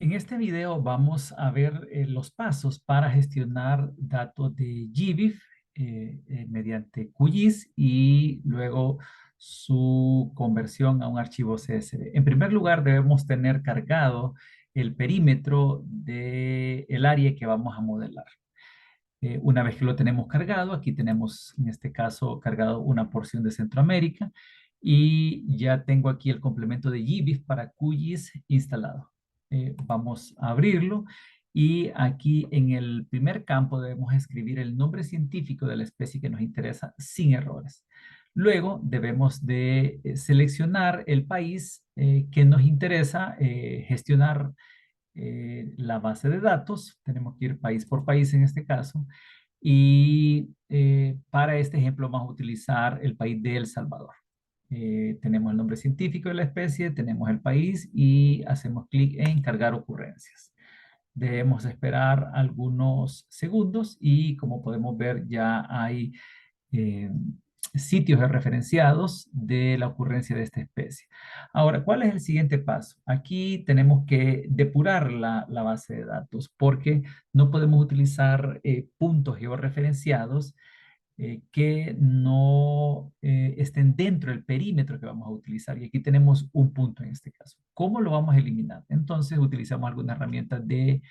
En este video vamos a ver los pasos para gestionar datos de GBIF mediante QGIS y luego su conversión a un archivo CSV. En primer lugar, debemos tener cargado el perímetro del área que vamos a modelar. Una vez que lo tenemos cargado, aquí tenemos en este caso cargado una porción de Centroamérica y ya tengo aquí el complemento de GBIF para QGIS instalado. Vamos a abrirlo y aquí en el primer campo debemos escribir el nombre científico de la especie que nos interesa sin errores. Luego debemos de seleccionar el país que nos interesa gestionar la base de datos. Tenemos que ir país por país en este caso. Y para este ejemplo vamos a utilizar el país de El Salvador. Tenemos el nombre científico de la especie, tenemos el país y hacemos clic en cargar ocurrencias. Debemos esperar algunos segundos y como podemos ver ya hay eh, sitios referenciados de la ocurrencia de esta especie. Ahora, ¿cuál es el siguiente paso? Aquí tenemos que depurar la base de datos porque no podemos utilizar puntos georreferenciados que no estén dentro del perímetro que vamos a utilizar. Y aquí tenemos un punto en este caso. ¿Cómo lo vamos a eliminar? Entonces utilizamos alguna herramienta de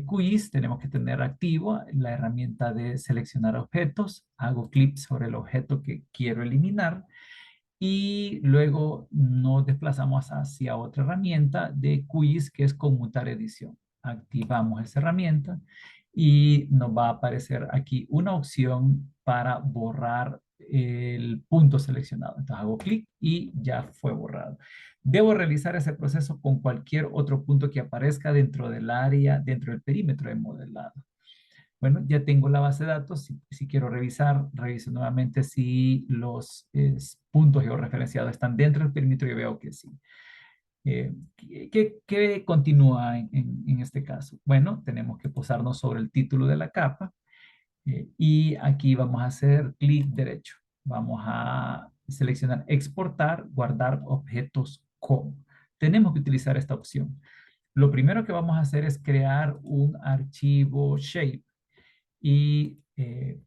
quiz. Tenemos que tener activo la herramienta de seleccionar objetos. Hago clic sobre el objeto que quiero eliminar y luego nos desplazamos hacia otra herramienta de quiz que es conmutar edición. Activamos esa herramienta y nos va a aparecer aquí una opción para borrar el punto seleccionado. Entonces hago clic y ya fue borrado. Debo realizar ese proceso con cualquier otro punto que aparezca dentro del área, dentro del perímetro de modelado. Bueno, ya tengo la base de datos. Si quiero revisar, reviso nuevamente si los puntos georreferenciados están dentro del perímetro y veo que sí. ¿Qué continúa en este caso? Bueno, tenemos que posarnos sobre el título de la capa y aquí vamos a hacer clic derecho. Vamos a seleccionar exportar, guardar objetos como. Tenemos que utilizar esta opción. Lo primero que vamos a hacer es crear un archivo shape y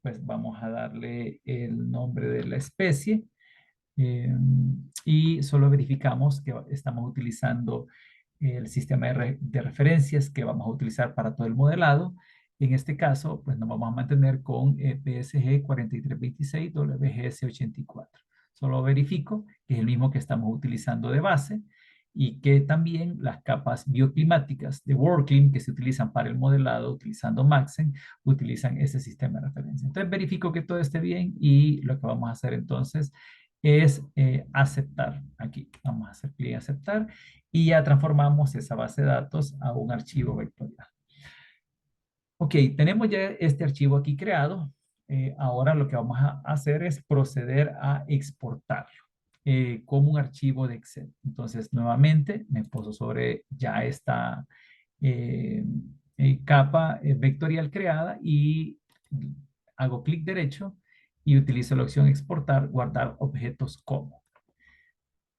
pues vamos a darle el nombre de la especie y solo verificamos que estamos utilizando el sistema de referencias que vamos a utilizar para todo el modelado. En este caso, pues nos vamos a mantener con PSG 4326 WGS 84. Solo verifico que es el mismo que estamos utilizando de base y que también las capas bioclimáticas de WorldClim que se utilizan para el modelado utilizando Maxen utilizan ese sistema de referencia. Entonces verifico que todo esté bien y lo que vamos a hacer entonces es aceptar. Aquí vamos a hacer clic en aceptar y ya transformamos esa base de datos a un archivo vectorial. Ok, tenemos ya este archivo aquí creado. Ahora lo que vamos a hacer es proceder a exportarlo como un archivo de Excel. Entonces, nuevamente me poso sobre ya esta eh, capa vectorial creada y hago clic derecho y utilizo la opción exportar, guardar objetos como.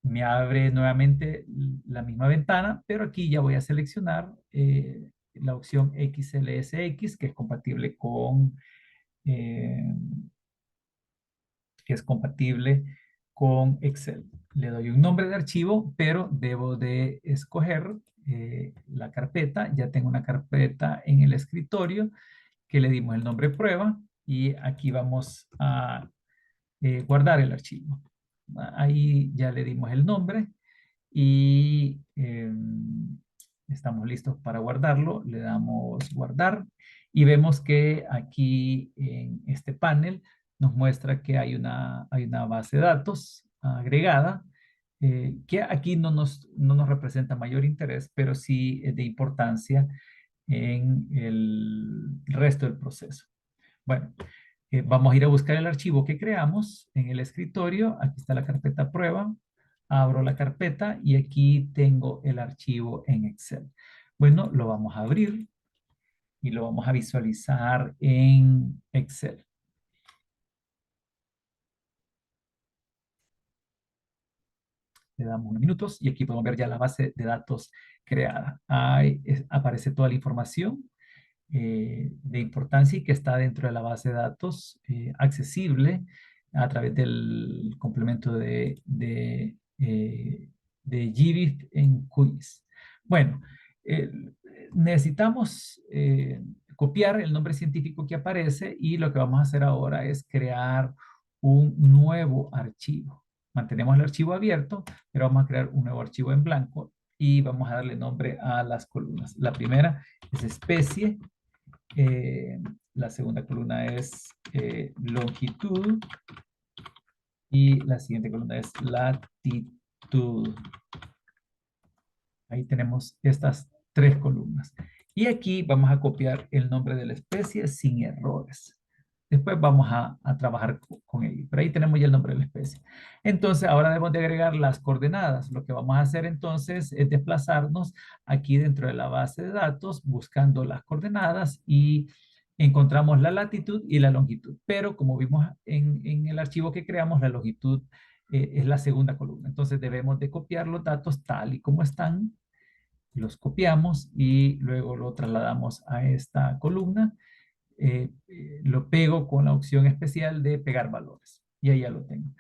Me abre nuevamente la misma ventana, pero aquí ya voy a seleccionar la opción XLSX, eh, que es compatible con Excel. Le doy un nombre de archivo, pero debo de escoger la carpeta. Ya tengo una carpeta en el escritorio que le dimos el nombre prueba y aquí vamos a guardar el archivo. Ahí ya le dimos el nombre y estamos listos para guardarlo. Le damos guardar y vemos que aquí en este panel nos muestra que hay una base de datos agregada que aquí no nos representa mayor interés, pero sí es de importancia en el resto del proceso. Bueno, vamos a ir a buscar el archivo que creamos en el escritorio. Aquí está la carpeta prueba. Abro la carpeta y aquí tengo el archivo en Excel. Bueno, lo vamos a abrir y lo vamos a visualizar en Excel. Le damos unos minutos y aquí podemos ver ya la base de datos creada. Ahí aparece toda la información de importancia y que está dentro de la base de datos accesible a través del complemento de GBIF en QGIS. Bueno, eh, necesitamos copiar el nombre científico que aparece y lo que vamos a hacer ahora es crear un nuevo archivo. Mantenemos el archivo abierto, pero vamos a crear un nuevo archivo en blanco y vamos a darle nombre a las columnas. La primera es especie, eh, la segunda columna es longitud y la siguiente columna es latitud. Ahí tenemos estas tres columnas. Y aquí vamos a copiar el nombre de la especie sin errores. Después vamos a trabajar con ello. Pero ahí tenemos ya el nombre de la especie. Entonces, ahora debemos de agregar las coordenadas. Lo que vamos a hacer entonces es desplazarnos aquí dentro de la base de datos buscando las coordenadas y encontramos la latitud y la longitud. Pero como vimos en el archivo que creamos, la longitud es la segunda columna. Entonces debemos de copiar los datos tal y como están, los copiamos y luego lo trasladamos a esta columna. Lo pego con la opción especial de pegar valores y ahí ya lo tengo.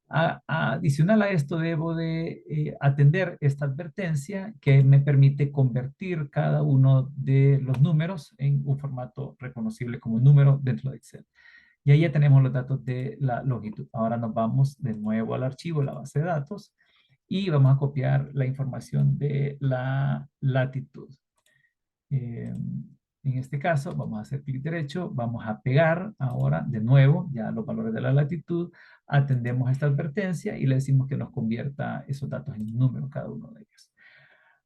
Adicional a esto, debo de atender esta advertencia que me permite convertir cada uno de los números en un formato reconocible como número dentro de Excel. Y ahí ya tenemos los datos de la longitud. Ahora nos vamos de nuevo al archivo, la base de datos, y vamos a copiar la información de la latitud. En este caso, vamos a hacer clic derecho, vamos a pegar ahora de nuevo ya los valores de la latitud, atendemos esta advertencia y le decimos que nos convierta esos datos en número cada uno de ellos.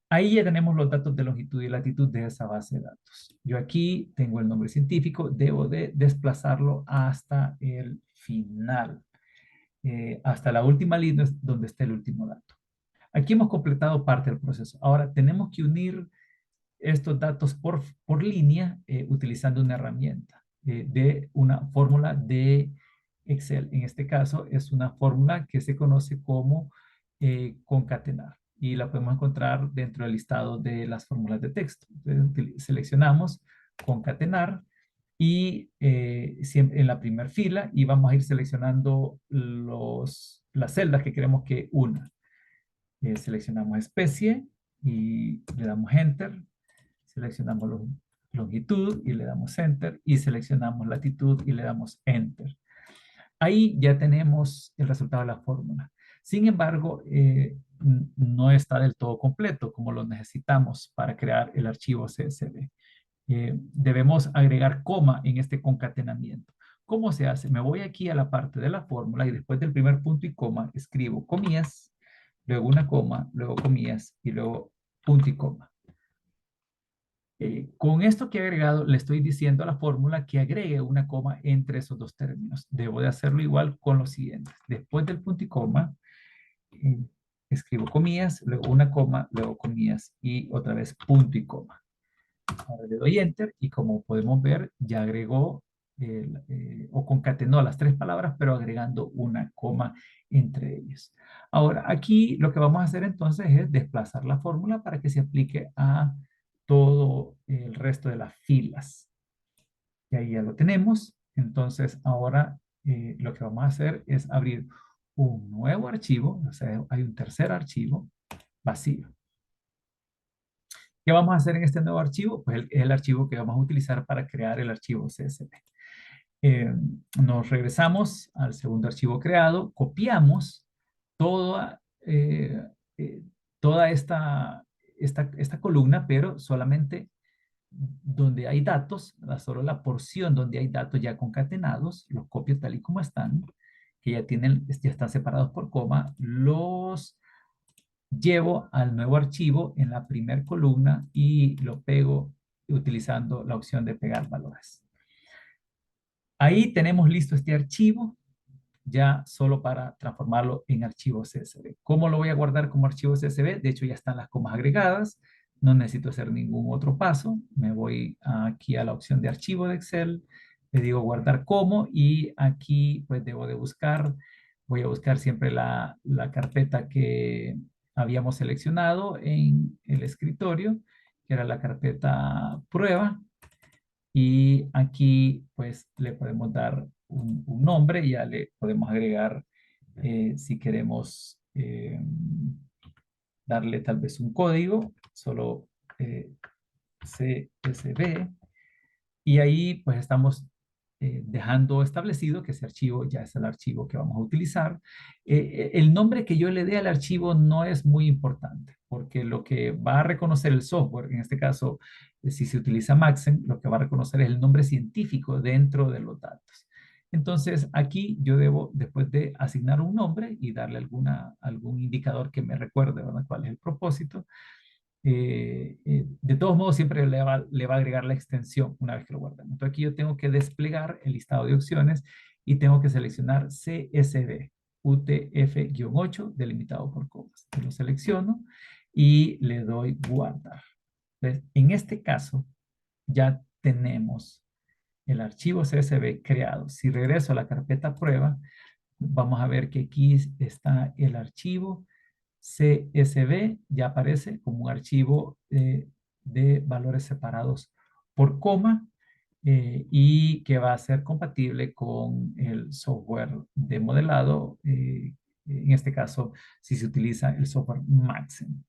Ahí ya tenemos los datos de longitud y latitud de esa base de datos. Yo aquí tengo el nombre científico, debo de desplazarlo hasta el final, hasta la última línea donde está el último dato. Aquí hemos completado parte del proceso. Ahora tenemos que unir estos datos por línea utilizando una herramienta de una fórmula de Excel. En este caso es una fórmula que se conoce como concatenar y la podemos encontrar dentro del listado de las fórmulas de texto. Entonces, seleccionamos concatenar y siempre en la primera fila y vamos a ir seleccionando las celdas que queremos que una. Seleccionamos especie y le damos enter, seleccionamos longitud y le damos enter y seleccionamos latitud y le damos enter. Ahí ya tenemos el resultado de la fórmula. Sin embargo, no está del todo completo como lo necesitamos para crear el archivo CSV. Debemos agregar coma en este concatenamiento. ¿Cómo se hace? Me voy aquí a la parte de la fórmula y después del primer punto y coma escribo comillas, luego una coma, luego comillas y luego punto y coma. Con esto que he agregado, le estoy diciendo a la fórmula que agregue una coma entre esos dos términos. Debo de hacerlo igual con los siguientes. Después del punto y coma, eh, escribo comillas, luego una coma, luego comillas y otra vez punto y coma. Ahora le doy enter y como podemos ver, ya agregó o concatenó las tres palabras, pero agregando una coma entre ellas. Ahora, aquí lo que vamos a hacer entonces es desplazar la fórmula para que se aplique a todo el resto de las filas. Y ahí ya lo tenemos. Entonces, ahora lo que vamos a hacer es abrir un nuevo archivo, o sea, hay un tercer archivo vacío. ¿Qué vamos a hacer en este nuevo archivo? Pues es el archivo que vamos a utilizar para crear el archivo CSV. Nos regresamos al segundo archivo creado, copiamos toda, toda esta columna, pero solamente donde hay datos, solo la porción donde hay datos ya concatenados, los copio tal y como están, que ya están separados por coma, los llevo al nuevo archivo en la primera columna y lo pego utilizando la opción de pegar valores. Ahí tenemos listo este archivo ya solo para transformarlo en archivo CSV. ¿Cómo lo voy a guardar como archivo CSV? De hecho, ya están las comas agregadas. No necesito hacer ningún otro paso. Me voy aquí a la opción de archivo de Excel. Le digo guardar como y aquí pues debo de buscar Voy a buscar siempre la carpeta que habíamos seleccionado en el escritorio, que era la carpeta prueba. Y aquí pues le podemos dar un nombre, ya le podemos agregar si queremos darle tal vez un código, solo CSV. Y ahí pues estamos dejando establecido que ese archivo ya es el archivo que vamos a utilizar. El nombre que yo le dé al archivo no es muy importante, porque lo que va a reconocer el software, en este caso, si se utiliza Maxen, lo que va a reconocer es el nombre científico dentro de los datos. Entonces, aquí yo debo, después de asignar un nombre y darle algún indicador que me recuerde, ¿verdad?, cuál es el propósito, de todos modos, siempre le va a agregar la extensión una vez que lo guardemos. Entonces aquí yo tengo que desplegar el listado de opciones y tengo que seleccionar CSV, UTF-8, delimitado por comas. Lo selecciono y le doy guardar. Entonces, en este caso, ya tenemos el archivo CSV creado. Si regreso a la carpeta prueba, vamos a ver que aquí está el archivo CSV, ya aparece como un archivo de valores separados por coma y que va a ser compatible con el software de modelado, en este caso si se utiliza el software Maxent.